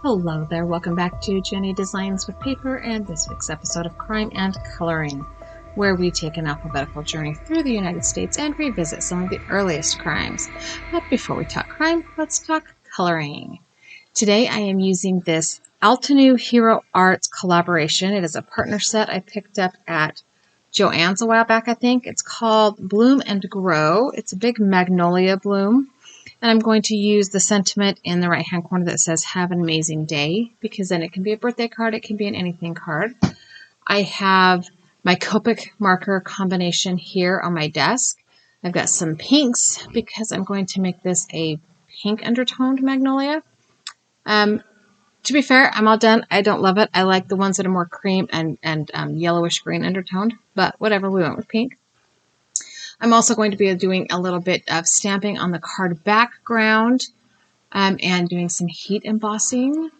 Hello there, welcome back to Jennie Designs with Paper and this week's episode of Crime and Coloring, where we take an alphabetical journey through the United States and revisit some of the earliest crimes. But before we talk crime, let's talk coloring. Today I am using this Altenew and Hero Arts collaboration. It is a partner set I picked up at Joann's a while back, I think. It's called Bloom and Grow. It's a big magnolia bloom. And I'm going to use the sentiment in the right-hand corner that says, have an amazing day, because then it can be a birthday card, it can be an anything card. I have my Copic marker combination here on my desk. I've got some pinks because I'm going to make this a pink undertoned magnolia. To be fair, I'm all done. I don't love it. I like the ones that are more cream and yellowish green undertoned, but whatever, we went with pink. I'm also going to be doing a little bit of stamping on the card background and doing some heat embossing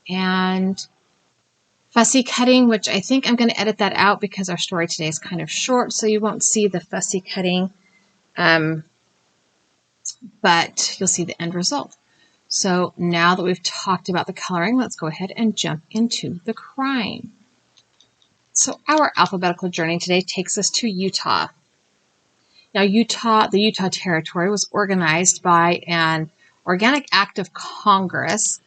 and fussy cutting, which I think I'm going to edit that out because our story today is kind of short, so you won't see the fussy cutting, but you'll see the end result. So now that we've talked about the coloring, let's go ahead and jump into the crime. So our alphabetical journey today takes us to Utah. Now, the Utah Territory was organized by an organic act of Congress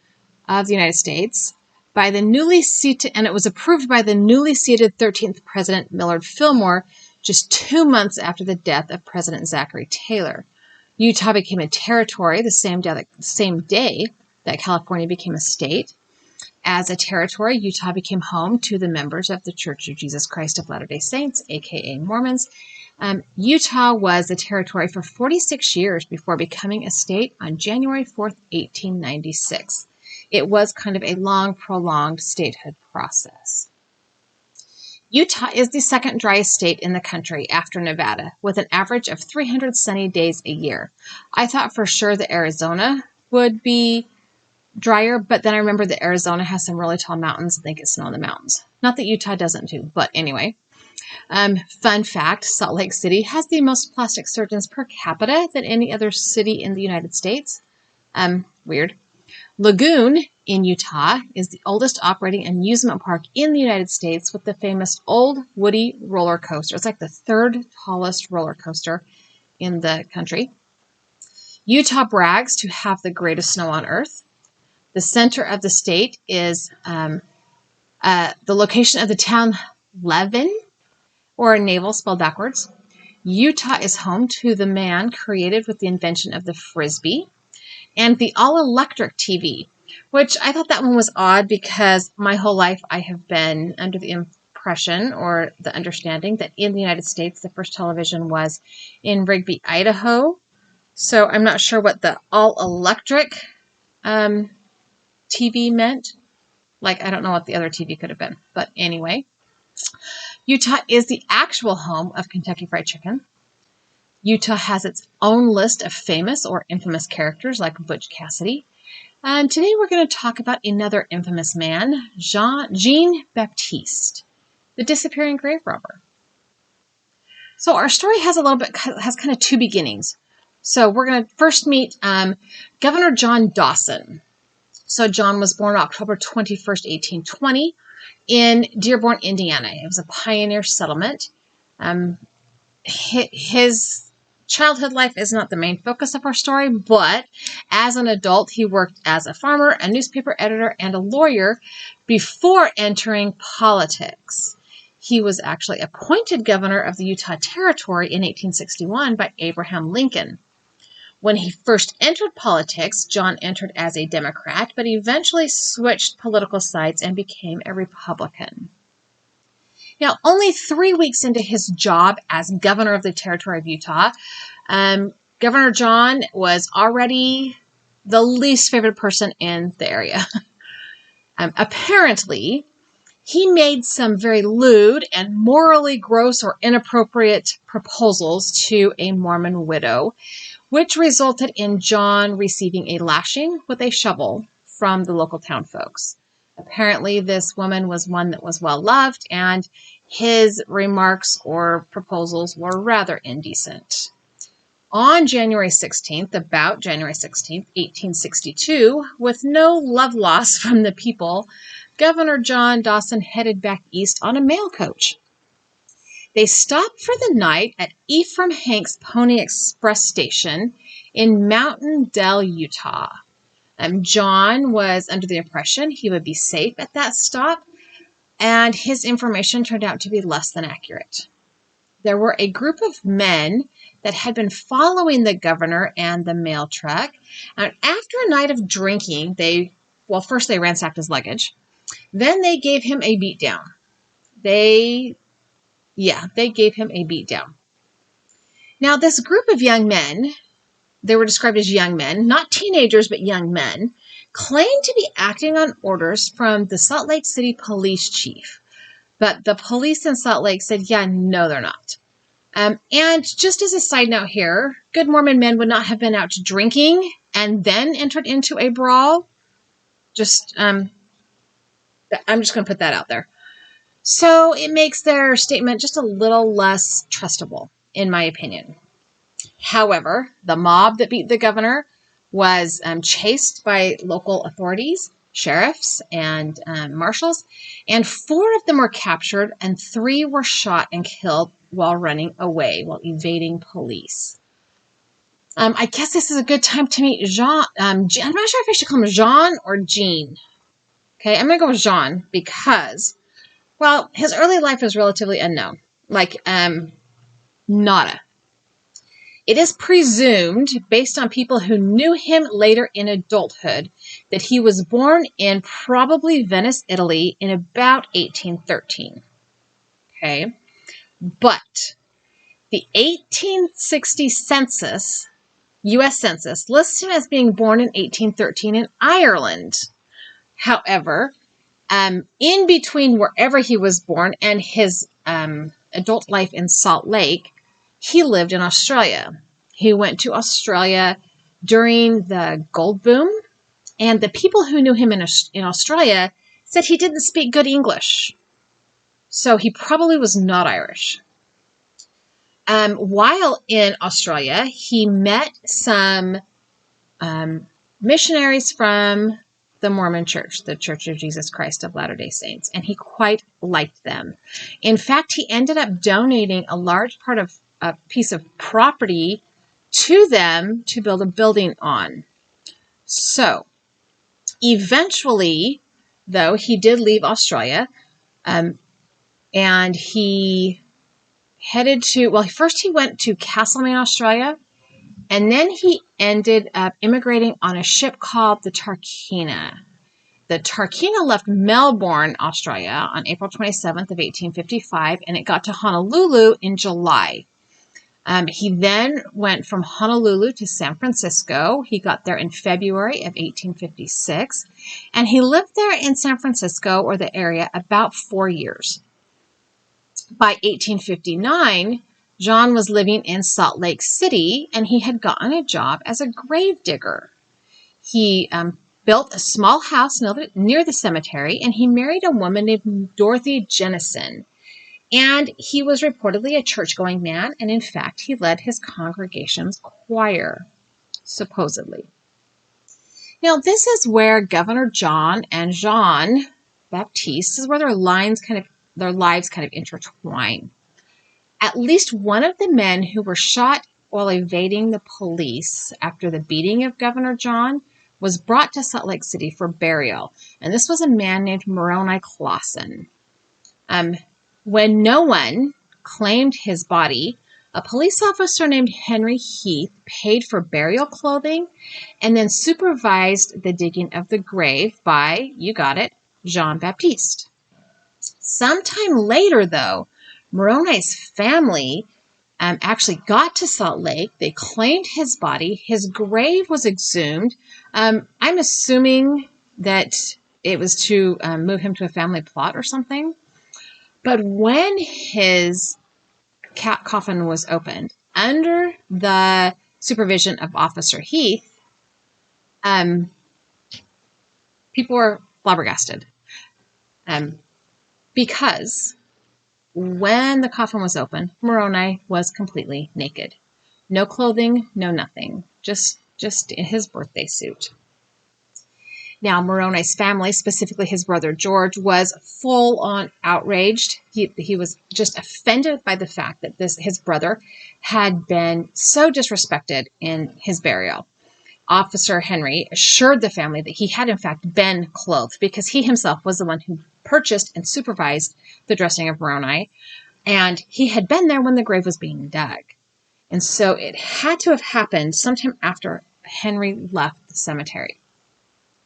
of the United States by the newly seated, and it was approved by the newly seated 13th President Millard Fillmore just 2 months after the death of President Zachary Taylor. Utah became a territory the same day that California became a state. As a territory, Utah became home to the members of the Church of Jesus Christ of Latter-day Saints, aka Mormons. Utah was a territory for 46 years before becoming a state on January 4th, 1896. It was kind of a long, prolonged statehood process. Utah is the second driest state in the country after Nevada, with an average of 300 sunny days a year. I thought for sure that Arizona would be drier, but then I remember that Arizona has some really tall mountains and they get snow in the mountains. Not that Utah doesn't too, but anyway. Fun fact, Salt Lake City has the most plastic surgeons per capita than any other city in the United States. Weird. Lagoon in Utah is the oldest operating amusement park in the United States with the famous Old Woody roller coaster. It's like the third tallest roller coaster in the country. Utah brags to have the greatest snow on earth. The center of the state is the location of the town Levin, or navel spelled backwards. Utah is home to the man created with the invention of the Frisbee and the all-electric TV, which I thought that one was odd because my whole life I have been under the impression or the understanding that in the United States the first television was in Rigby, Idaho. So I'm not sure what the all-electric TV meant. Like, I don't know what the other TV could have been. But anyway, Utah is the actual home of Kentucky Fried Chicken. Utah has its own list of famous or infamous characters like Butch Cassidy. And today we're going to talk about another infamous man, Jean-Baptiste, the disappearing grave robber. So our story has kind of two beginnings. So we're going to first meet Governor John Dawson. So John was born October 21st, 1820. In Dearborn, Indiana. It was a pioneer settlement. His childhood life is not the main focus of our story, but as an adult, he worked as a farmer, a newspaper editor, and a lawyer before entering politics. He was actually appointed governor of the Utah Territory in 1861 by Abraham Lincoln. When he first entered politics, John entered as a Democrat, but eventually switched political sides and became a Republican. Now, only 3 weeks into his job as governor of the Territory of Utah, Governor John was already the least favorite person in the area. Apparently, he made some very lewd and morally gross or inappropriate proposals to a Mormon widow, which resulted in John receiving a lashing with a shovel from the local town folks. Apparently, this woman was one that was well loved, and his remarks or proposals were rather indecent. On January 16th, about January 16th, 1862, with no love lost from the people, Governor John Dawson headed back east on a mail coach. They stopped for the night at Ephraim Hanks Pony Express Station in Mountain Dell, Utah. John was under the impression he would be safe at that stop, and his information turned out to be less than accurate. There were a group of men that had been following the governor and the mail truck, and after a night of drinking, first they ransacked his luggage. Then they gave him a beatdown. They gave him a beatdown. Now, this group of young men, they were described as young men, not teenagers, but young men, claimed to be acting on orders from the Salt Lake City police chief. But the police in Salt Lake said, yeah, no, they're not. And just as a side note here, good Mormon men would not have been out drinking and then entered into a brawl. I'm just going to put that out there. So it makes their statement just a little less trustable, in my opinion. However, the mob that beat the governor was chased by local authorities, sheriffs, and marshals, and 4 of them were captured, and 3 were shot and killed while running away, while evading police. I guess this is a good time to meet Jean. I'm not sure if I should call him Jean or Jean. Okay, I'm going to go with Jean because, well, his early life is relatively unknown. Nada. It is presumed, based on people who knew him later in adulthood, that he was born in probably Venice, Italy in about 1813. Okay? But the 1860 census, U.S. Census, lists him as being born in 1813 in Ireland. However, in between wherever he was born and his adult life in Salt Lake, he lived in Australia. He went to Australia during the gold boom, and the people who knew him in Australia said he didn't speak good English. So he probably was not Irish. While in Australia, he met some missionaries from the Mormon Church, the Church of Jesus Christ of Latter-day Saints, and he quite liked them. In fact, he ended up donating a large part of a piece of property to them to build a building on. So, eventually, though, he did leave Australia, and he headed to, first he went to Castlemaine, Australia, and then he ended up immigrating on a ship called the Tarkina. The Tarkina left Melbourne, Australia on April 27th of 1855, and it got to Honolulu in July. He then went from Honolulu to San Francisco. He got there in February of 1856, and he lived there in San Francisco or the area about 4 years. By 1859, John was living in Salt Lake City, and he had gotten a job as a grave digger. He built a small house near the cemetery, and he married a woman named Dorothy Jennison. And he was reportedly a church-going man, and in fact, he led his congregation's choir, supposedly. Now, this is where Governor John and Jean Baptiste, this is where their lives kind of intertwine. At least one of the men who were shot while evading the police after the beating of Governor John was brought to Salt Lake City for burial, and this was a man named Moroni Clausen. When no one claimed his body, a police officer named Henry Heath paid for burial clothing and then supervised the digging of the grave by, you got it, Jean Baptiste. Sometime later, though, Moroni's family actually got to Salt Lake. They claimed his body. His grave was exhumed. I'm assuming that it was to move him to a family plot or something. But when his coffin was opened, under the supervision of Officer Heath, people were flabbergasted. Because when the coffin was opened, Moroni was completely naked. No clothing, no nothing. Just in his birthday suit. Now, Moroni's family, specifically his brother George, was full on outraged. He was just offended by the fact that his brother had been so disrespected in his burial. Officer Henry assured the family that he had in fact been clothed because he himself was the one who purchased and supervised the dressing of Moroni, and he had been there when the grave was being dug. And so it had to have happened sometime after Henry left the cemetery.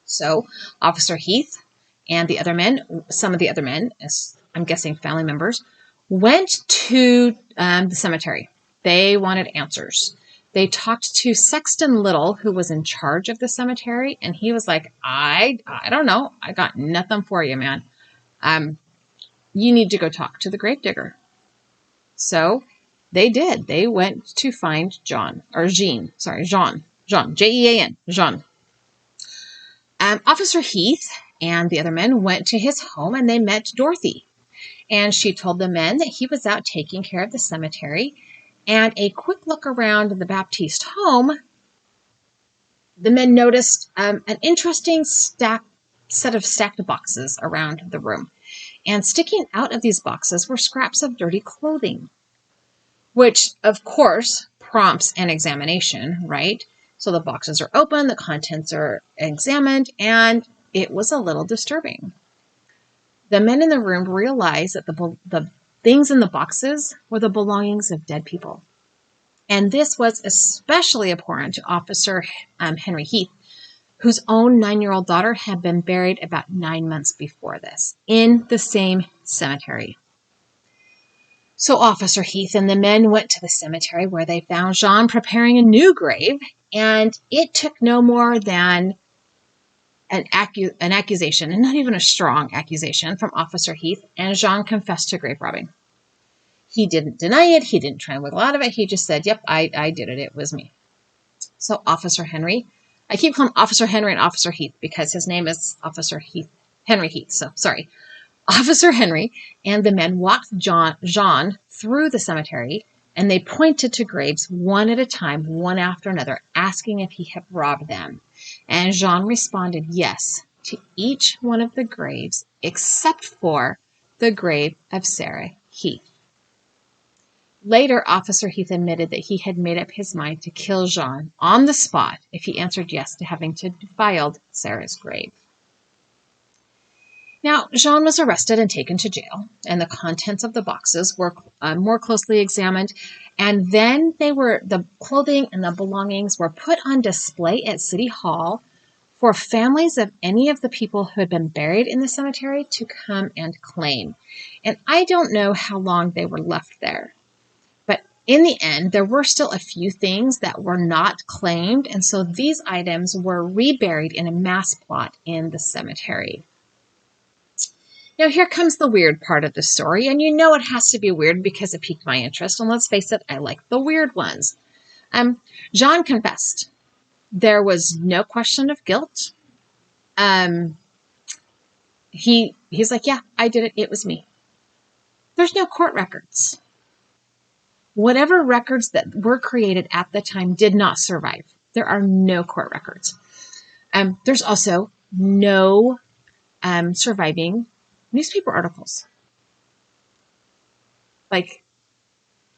So Officer Heath and the other men, some of the other men, as I'm guessing family members, went to the cemetery. They wanted answers. They talked to Sexton Little, who was in charge of the cemetery, and he was like, I don't know. I got nothing for you, man. You need to go talk to the gravedigger. So they did. They went to find Jean, Jean, J-E-A-N, Jean. Officer Heath and the other men went to his home and they met Dorothy. And she told the men that he was out taking care of the cemetery. And a quick look around the Baptiste home, the men noticed an interesting set of stacked boxes around the room. And sticking out of these boxes were scraps of dirty clothing, which, of course, prompts an examination, right? So the boxes are open, the contents are examined, and it was a little disturbing. The men in the room realized that the things in the boxes were the belongings of dead people. And this was especially abhorrent to Officer Henry Heath, whose own 9-year-old daughter had been buried about 9 months before this in the same cemetery. So Officer Heath and the men went to the cemetery where they found Jean preparing a new grave, and it took no more than an accusation, and not even a strong accusation, from Officer Heath, and Jean confessed to grave robbing. He didn't deny it. He didn't try and wiggle out of it. He just said, yep, I did it. It was me. So Officer Henry, I keep calling him Officer Henry and Officer Heath because his name is Henry Heath. So sorry. Officer Henry and the men walked Jean through the cemetery, and they pointed to graves one at a time, one after another, asking if he had robbed them. And Jean responded yes to each one of the graves except for the grave of Sarah Heath. Later, Officer Heath admitted that he had made up his mind to kill Jean on the spot if he answered yes to having defiled Sarah's grave. Now, Jean was arrested and taken to jail, and the contents of the boxes were more closely examined, and then the clothing and the belongings were put on display at City Hall for families of any of the people who had been buried in the cemetery to come and claim. And I don't know how long they were left there, but in the end, there were still a few things that were not claimed, and so these items were reburied in a mass plot in the cemetery. Now, here comes the weird part of the story, and you know it has to be weird because it piqued my interest, and let's face it, I like the weird ones. Jean confessed. There was no question of guilt. He's like, yeah, I did it. It was me. There's no court records. Whatever records that were created at the time did not survive. There are no court records. There's also no surviving newspaper articles. Like,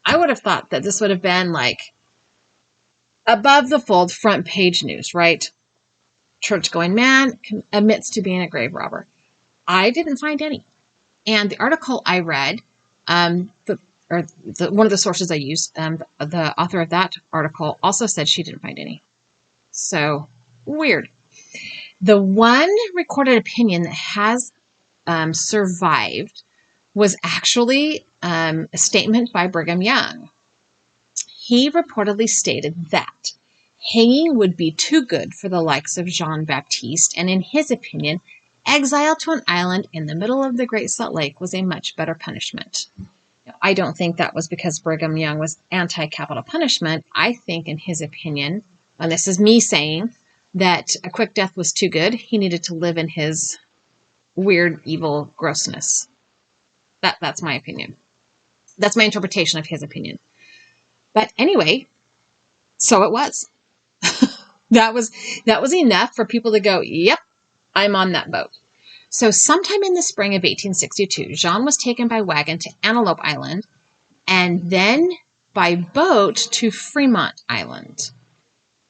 I would have thought that this would have been like above the fold front page news, right? Church-going man admits to being a grave robber. I didn't find any. And the article I read, one of the sources I used, the author of that article also said she didn't find any. So, weird. The one recorded opinion that has survived was actually a statement by Brigham Young. He reportedly stated that hanging would be too good for the likes of Jean-Baptiste, and in his opinion, exile to an island in the middle of the Great Salt Lake was a much better punishment. Now, I don't think that was because Brigham Young was anti-capital punishment. I think in his opinion, and this is me saying, that a quick death was too good. He needed to live in his weird, evil grossness. That's my opinion. That's my interpretation of his opinion. But anyway, So it was. That was enough for people to go, yep, I'm on that boat. So sometime in the spring of 1862, Jean was taken by wagon to Antelope Island and then by boat to Fremont Island.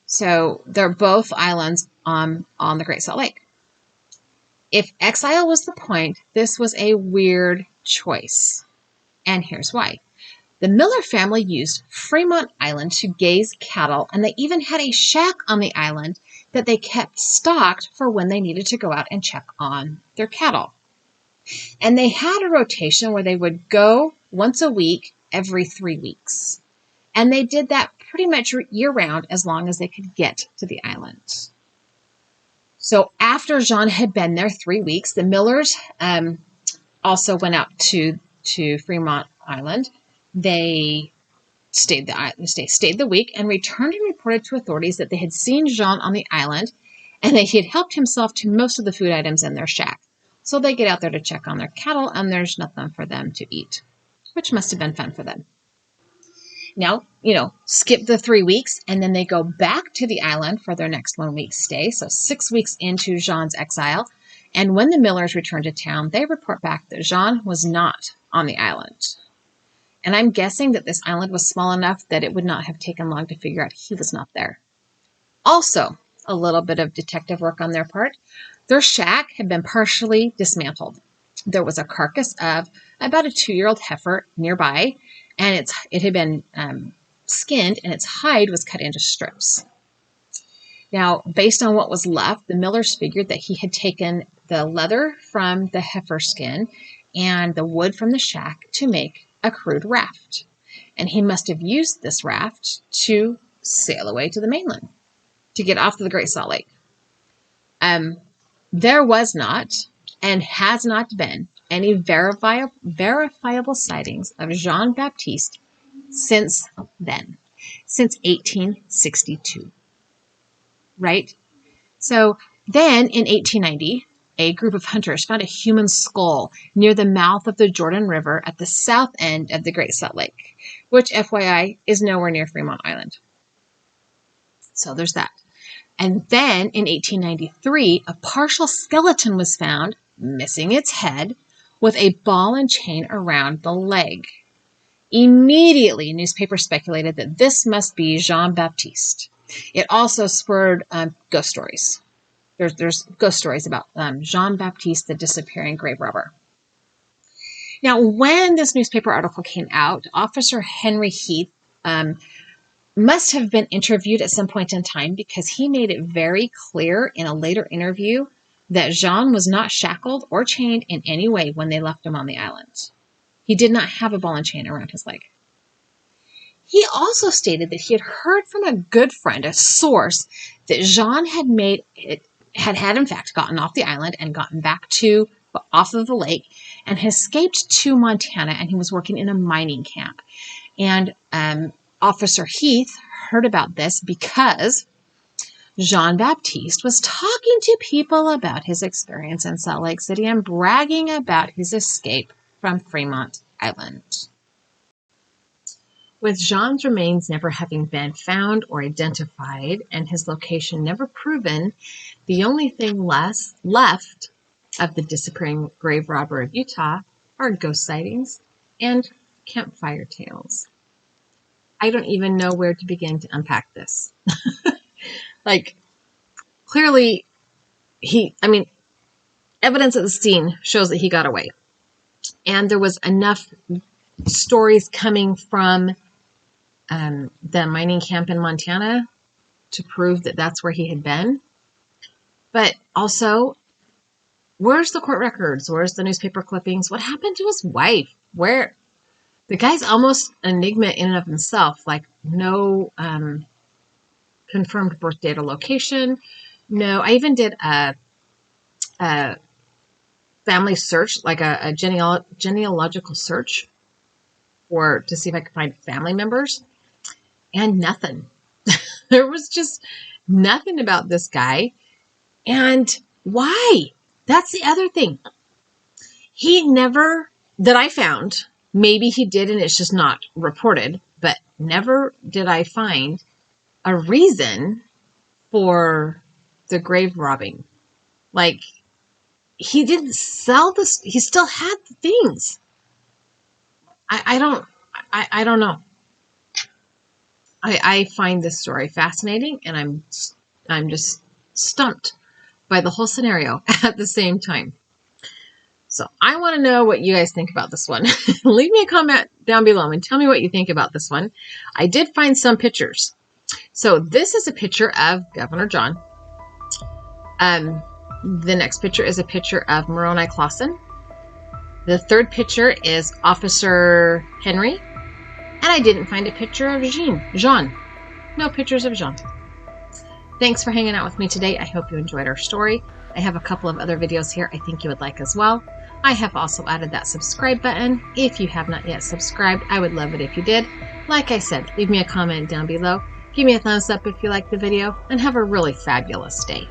So they're both islands on the Great Salt Lake. If exile was the point, this was a weird choice. And here's why. The Miller family used Fremont Island to graze cattle, and they even had a shack on the island that they kept stocked for when they needed to go out and check on their cattle. And they had a rotation where they would go once a week every 3 weeks. And they did that pretty much year-round as long as they could get to the island. So after Jean had been there 3 weeks, the Millers also went out to Fremont Island. They stayed the week and returned and reported to authorities that they had seen Jean on the island and that he had helped himself to most of the food items in their shack. So they get out there to check on their cattle and there's nothing for them to eat, which must have been fun for them. Now, skip the 3 weeks and then they go back to the island for their next 1 week stay. So 6 weeks into Jean's exile. And when the Millers returned to town, they report back that Jean was not on the island. And I'm guessing that this island was small enough that it would not have taken long to figure out he was not there. Also, a little bit of detective work on their part. Their shack had been partially dismantled. There was a carcass of about a 2-year-old heifer nearby, and it had been skinned, and its hide was cut into strips. Now, based on what was left, the Millers figured that he had taken the leather from the heifer skin and the wood from the shack to make a crude raft. And he must have used this raft to sail away to the mainland, to get off to the Great Salt Lake. There was not, and has not been, any verifiable sightings of Jean-Baptiste since then, since 1862. Right? So then in 1890, a group of hunters found a human skull near the mouth of the Jordan River at the south end of the Great Salt Lake, which, FYI, is nowhere near Fremont Island. So there's that. And then in 1893, a partial skeleton was found, missing its head, with a ball and chain around the leg. Immediately, newspapers speculated that this must be Jean-Baptiste. It also spurred ghost stories. There's ghost stories about Jean-Baptiste, the disappearing grave robber. Now, when this newspaper article came out, Officer Henry Heath must have been interviewed at some point in time because he made it very clear in a later interview that Jean was not shackled or chained in any way when they left him on the island. He did not have a ball and chain around his leg. He also stated that he had heard from a good friend, a source, that Jean had in fact gotten off the island and gotten back off of the lake and had escaped to Montana, and he was working in a mining camp. And Officer Heath heard about this because Jean-Baptiste was talking to people about his experience in Salt Lake City and bragging about his escape from Fremont Island. With Jean's remains never having been found or identified and his location never proven, the only thing left of the disappearing grave robber of Utah are ghost sightings and campfire tales. I don't even know where to begin to unpack this. Clearly, evidence at the scene shows that he got away. And there was enough stories coming from the mining camp in Montana to prove that that's where he had been. But also, where's the court records? Where's the newspaper clippings? What happened to his wife? Where? The guy's almost an enigma in and of himself. No confirmed birth date or location. No, I even did a family search, a genealogical search to see if I could find family members. And nothing. There was just nothing about this guy. And why? That's the other thing. He never, that I found, maybe he did and it's just not reported, but never did I find a reason for the grave robbing. Like, he didn't sell this. He still had the things. I don't know. I find this story fascinating, and I'm just stumped by the whole scenario at the same time. So I want to know what you guys think about this one. Leave me a comment down below and tell me what you think about this one. I did find some pictures. So this is a picture of Governor John. The next picture is a picture of Moroni Clausen. The third picture is Officer Henry. And I didn't find a picture of Jean. No pictures of Jean. Thanks for hanging out with me today. I hope you enjoyed our story. I have a couple of other videos here I think you would like as well. I have also added that subscribe button. If you have not yet subscribed, I would love it if you did. Like I said, leave me a comment down below. Give me a thumbs up if you liked the video, and have a really fabulous day.